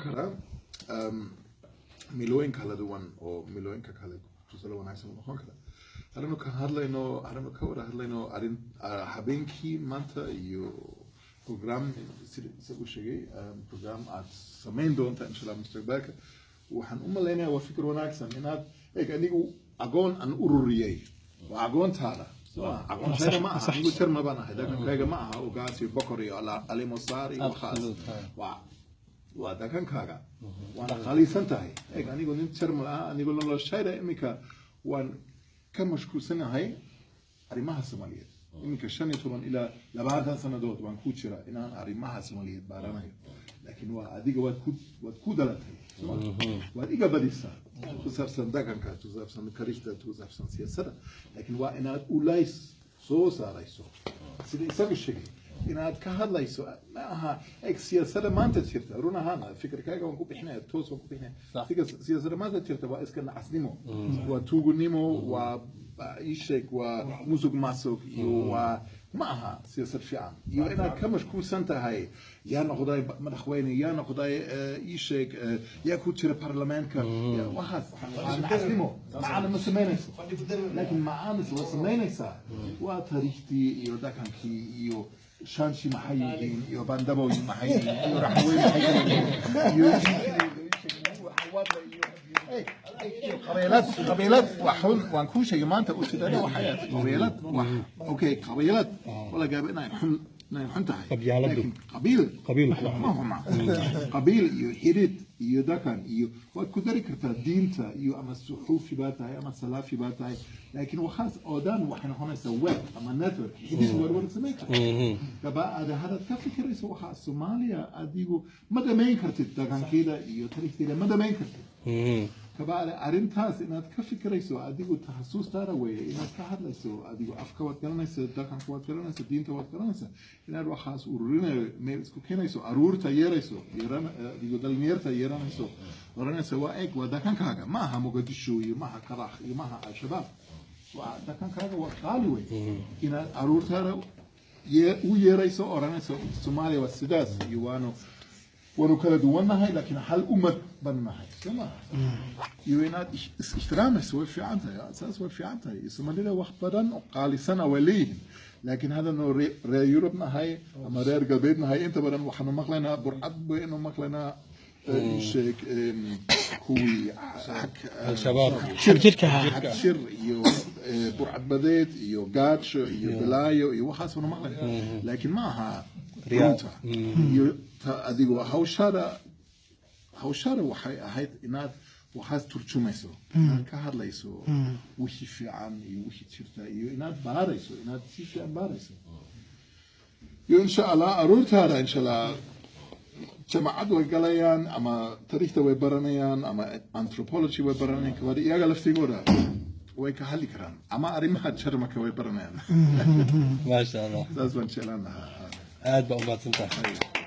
kara milooyin kala duwan oo milooyinka kale tusaale wanaagsan u noqon kara arrinno ka wada hadlayno arrin habeenkii maanta iyo program sida u sheegay program aad samayn doonta insha Allah mustaqbalka waxaan u maleynayaa waa fikir wanaagsan inaad anigu aqoon aan ururiyay waa aqoontaada aqoon shayga ma aha anigu terma baan ahay dhaqankayga ma aha ogaasi bokor iyo ali mosaari iyo khaas waa dhaqankaaga waana khaliisan tahay anigu nin terma ah anigu la shayda imika waan ka mashquulsanahay arrimaha Soomaaliyeed imika 15 ilaa 20 sanadood waan ku jira inaan arrimaha Soomaaliyeed baaranayo laakiin waa adiga waad ku dalatay waad iga badisa tusabsan dhaqanka tusabsan karista tusabsan siyaasadda laakiin waa inaad ulays soo saarayso sida isaga sheegay inaad ka hadlayso ma aha siyaasadda maanta jirta run ahaan fikirkaaga waan ku bixinaya toos waan ku bixinaya siyaasadda maanta jirta waa iska nacasnimo waa tuugunimo waa ishek waa musuq maasuq iyo waa ma aha siyaasad fiican iyo inaad ka mashquulsan tahay yaa noqday madaxweyne yaa noqday ishek yaa ku jira baarlamaanka waxaas nacasnimo macana ma samaynayso laakiin macana waa samaynaysaa waa taariikhtii iyo dhaqankii iyo شانشي محيين يو باندبو محيين يو رحوي محيين يو قبيلات وحول وانكون شيء ما انت قلت ده وحياه قبيلات اوكي قبيلات ولا جابنا يحن نحنتها لكن قبيل ما هو مع قبيل يحيد يدكن وكدري كرتا دينتا يو اما الصحوف باتاي اما السلافي باتاي لكن وخاص اودان وحنا هنا سواه اما نتورك يدي ور سميكا كبا هذا كفكر يسوى الصوماليا اديغو مدى مين كرتت دكان كده يو تاريخ كده مدى مين كرتت كبا ارنتاس اناد كفكر يسوى اديغو تحسوس تاروي اناد كهدلسو اديغو افكار وكلناس دكان وكلناس دينتا وكلناس اناد وخاص ورنا ميسكو كينايسو ارور تايريسو يران اديغو دلمير تايرانيسو ورنا سواء ودكان كاغا ما ها مقدشو ما ها كراخ ما ها الشباب ودكان كاغا وقالوي اناد ارور تارو ويريسو اورانيسو سوماليا والسداس يوانو ونكلا دونا هاي لكن حل أمة بنا هاي سما يوينات استرام سوى في عنتها يا أساس سوى في عنتها الصوماليين وقت بدن قال سنة ولين لكن هذا إنه يوروبنا هاي أما رير قلبنا هاي أنت بدن وحنا مقلنا برعب بإنه مقلنا شيء كوي حك الشباب شر يو برعب بديت يو قاتش يو بلايو يو خاصة مقلنا لكن ما ها رياضة adigu hawshara waxay ahayd inaad waxaad turjumayso inaad ka hadlayso wixii fiican iyo wixii jirta iyo inaad baarayso inaad si fiican baarayso iyo insha Allah aruurtaada insha Allah jamacad way galayaan ama taariikhda way baranayaan ama anthropology way baranayaan kabadi iyaga laftigooda way ka hadli karaan ama arrimaha jarmalka way baranayaan ما شاء الله taas baan jeclaan lahaa aad baa u mahadsantahay